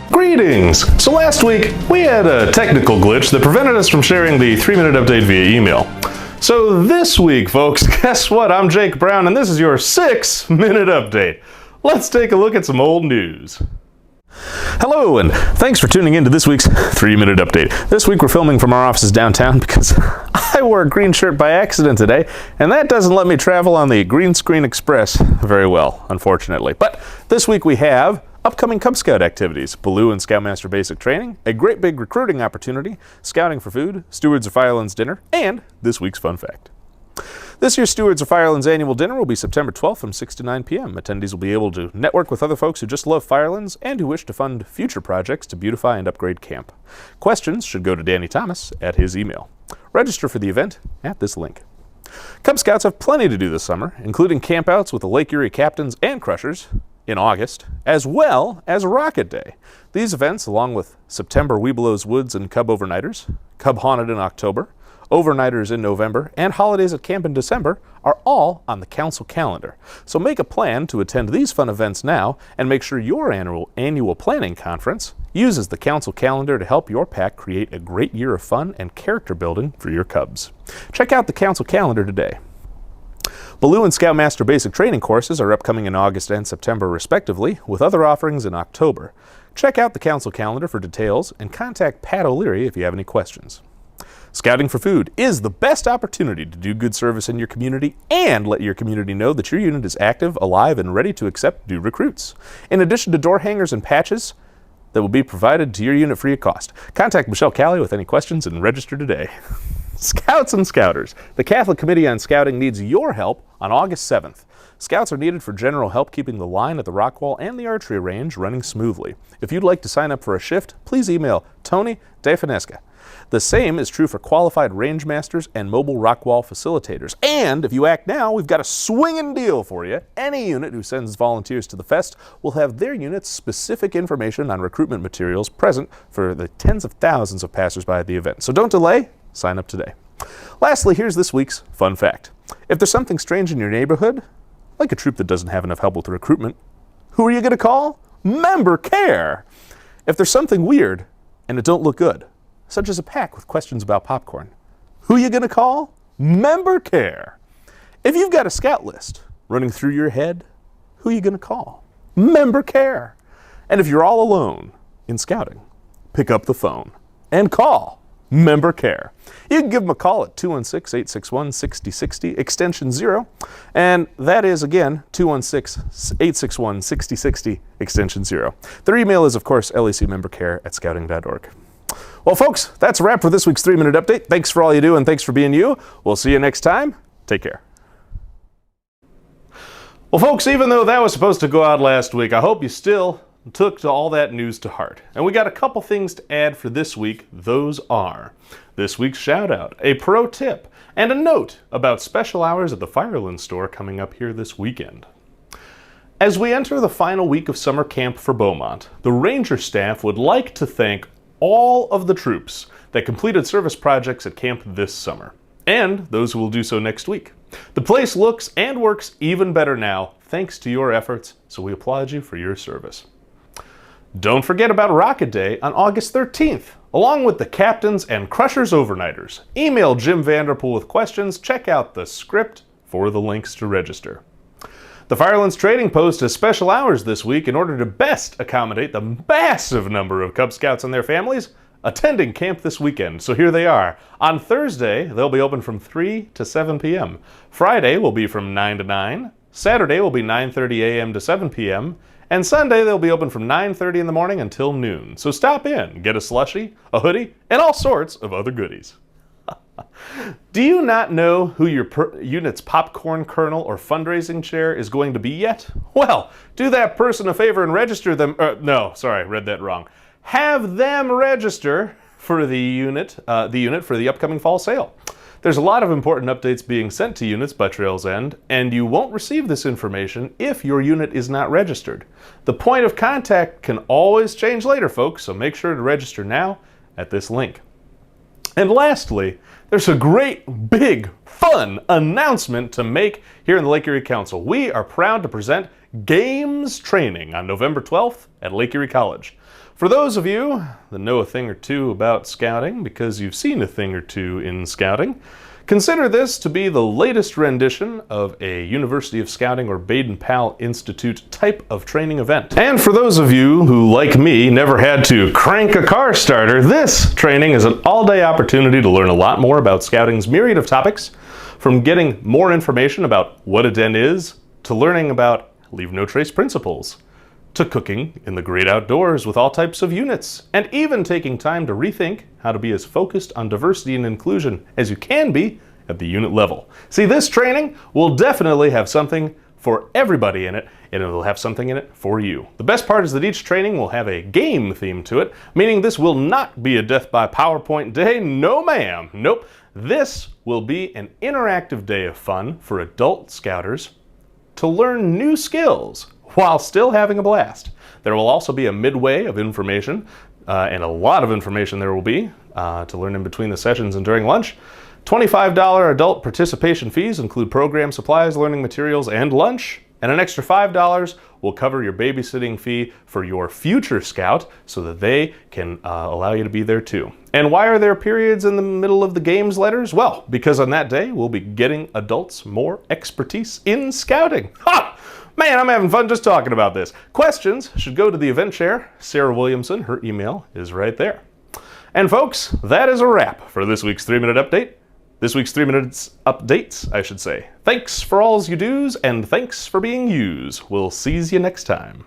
Greetings! So last week, we had a technical glitch that prevented us from sharing the 3-minute update via email. So this week, folks, guess what? I'm Jake Brown, and this is your 6-minute update. Let's take a look at some old news. Hello, and thanks for tuning in to this week's 3-minute update. This week we're filming from our offices downtown because I wore a green shirt by accident today, and that doesn't let me travel on the Green Screen Express very well, unfortunately. But this week we have upcoming Cub Scout activities, Baloo and Scoutmaster basic training, a great big recruiting opportunity, scouting for food, Stewards of Firelands dinner, and this week's fun fact. This year's Stewards of Firelands annual dinner will be September 12th from 6 to 9 p.m. Attendees will be able to network with other folks who just love Firelands and who wish to fund future projects to beautify and upgrade camp. Questions should go to Danny Thomas at his email. Register for the event at this link. Cub Scouts have plenty to do this summer, including campouts with the Lake Erie Captains and Crushers in August, as well as Rocket Day. These events, along with September Webelos Woods and Cub Overnighters, Cub Haunted in October, Overnighters in November, and Holidays at Camp in December, are all on the council calendar. So make a plan to attend these fun events now, and make sure your annual planning conference uses the council calendar to help your pack create a great year of fun and character building for your Cubs. Check out the council calendar today. Baloo and Scoutmaster basic training courses are upcoming in August and September respectively, with other offerings in October. Check out the council calendar for details and contact Pat O'Leary if you have any questions. Scouting for food is the best opportunity to do good service in your community and let your community know that your unit is active, alive, and ready to accept new recruits. In addition to door hangers and patches that will be provided to your unit free of cost. Contact Michelle Callie with any questions and register today. Scouts and Scouters, the Catholic Committee on Scouting needs your help on August 7th. Scouts are needed for general help keeping the line at the rock wall and the archery range running smoothly. If you'd like to sign up for a shift, please email Tony DeFinesca. The same is true for qualified range masters and mobile rock wall facilitators. And if you act now, we've got a swinging deal for you. Any unit who sends volunteers to the fest will have their unit's specific information on recruitment materials present for the tens of thousands of passersby at the event. So don't delay, sign up today. Lastly, here's this week's fun fact. If there's something strange in your neighborhood, like a troop that doesn't have enough help with recruitment, who are you going to call? Member Care. If there's something weird and it don't look good, such as a pack with questions about popcorn, who are you going to call? Member Care. If you've got a scout list running through your head, who are you going to call? Member Care. And if you're all alone in scouting, pick up the phone and call Member Care. You can give them a call at 216-861-6060, extension 0, and that is, again, 216-861-6060, extension 0. Their email is, of course, lecmembercare@scouting.org. Well, folks, that's a wrap for this week's 3-minute update. Thanks for all you do, and thanks for being you. We'll see you next time. Take care. Well, folks, even though that was supposed to go out last week, I hope you still took all that news to heart. And we got a couple things to add for this week. Those are this week's shout out, a pro tip, and a note about special hours at the Firelands store coming up here this weekend. As we enter the final week of summer camp for Beaumont, the Ranger staff would like to thank all of the troops that completed service projects at camp this summer, and those who will do so next week. The place looks and works even better now thanks to your efforts, so we applaud you for your service. Don't forget about Rocket Day on August 13th, along with the Captains and Crushers Overnighters. Email Jim Vanderpool with questions, check out the script for the links to register. The Firelands Trading Post has special hours this week in order to best accommodate the massive number of Cub Scouts and their families attending camp this weekend. So here they are. On Thursday, they'll be open from 3 to 7 p.m. Friday will be from 9 to 9. Saturday will be 9:30 a.m. to 7 p.m. And Sunday, they'll be open from 9:30 in the morning until noon. So stop in, get a slushie, a hoodie, and all sorts of other goodies. Do you not know who your unit's popcorn kernel or fundraising chair is going to be yet? Well, do that person a favor and register them. Read that wrong. Have them register for the unit for the upcoming fall sale. There's a lot of important updates being sent to units by Trail's End, and you won't receive this information if your unit is not registered. The point of contact can always change later, folks, so make sure to register now at this link. And lastly, there's a great, big, fun announcement to make here in the Lake Erie Council. We are proud to present games training on November 12th at Lake Erie College. For those of you that know a thing or two about scouting, because you've seen a thing or two in scouting, consider this to be the latest rendition of a University of Scouting or Baden-Powell Institute type of training event. And for those of you who, like me, never had to crank a car starter, this training is an all-day opportunity to learn a lot more about scouting's myriad of topics, from getting more information about what a den is, to learning about leave no trace principles, to cooking in the great outdoors with all types of units, and even taking time to rethink how to be as focused on diversity and inclusion as you can be at the unit level. See, this training will definitely have something for everybody in it, and it will have something in it for you. The best part is that each training will have a game theme to it, meaning this will not be a death by PowerPoint day. No ma'am. Nope. This will be an interactive day of fun for adult scouters to learn new skills while still having a blast. There will also be a midway of information, and a lot of information there will be to learn in between the sessions and during lunch. $25 adult participation fees include program supplies, learning materials, and lunch. And an extra $5 will cover your babysitting fee for your future scout so that they can allow you to be there too. And why are there periods in the middle of the games letters? Well, because on that day, we'll be getting adults more expertise in scouting. Ha! Man, I'm having fun just talking about this. Questions should go to the event chair, Sarah Williamson. Her email is right there. And folks, that is a wrap for this week's 3-Minute Update. This week's 3 Minutes Updates, I should say. Thanks for all you do's, and thanks for being yous. We'll see you next time.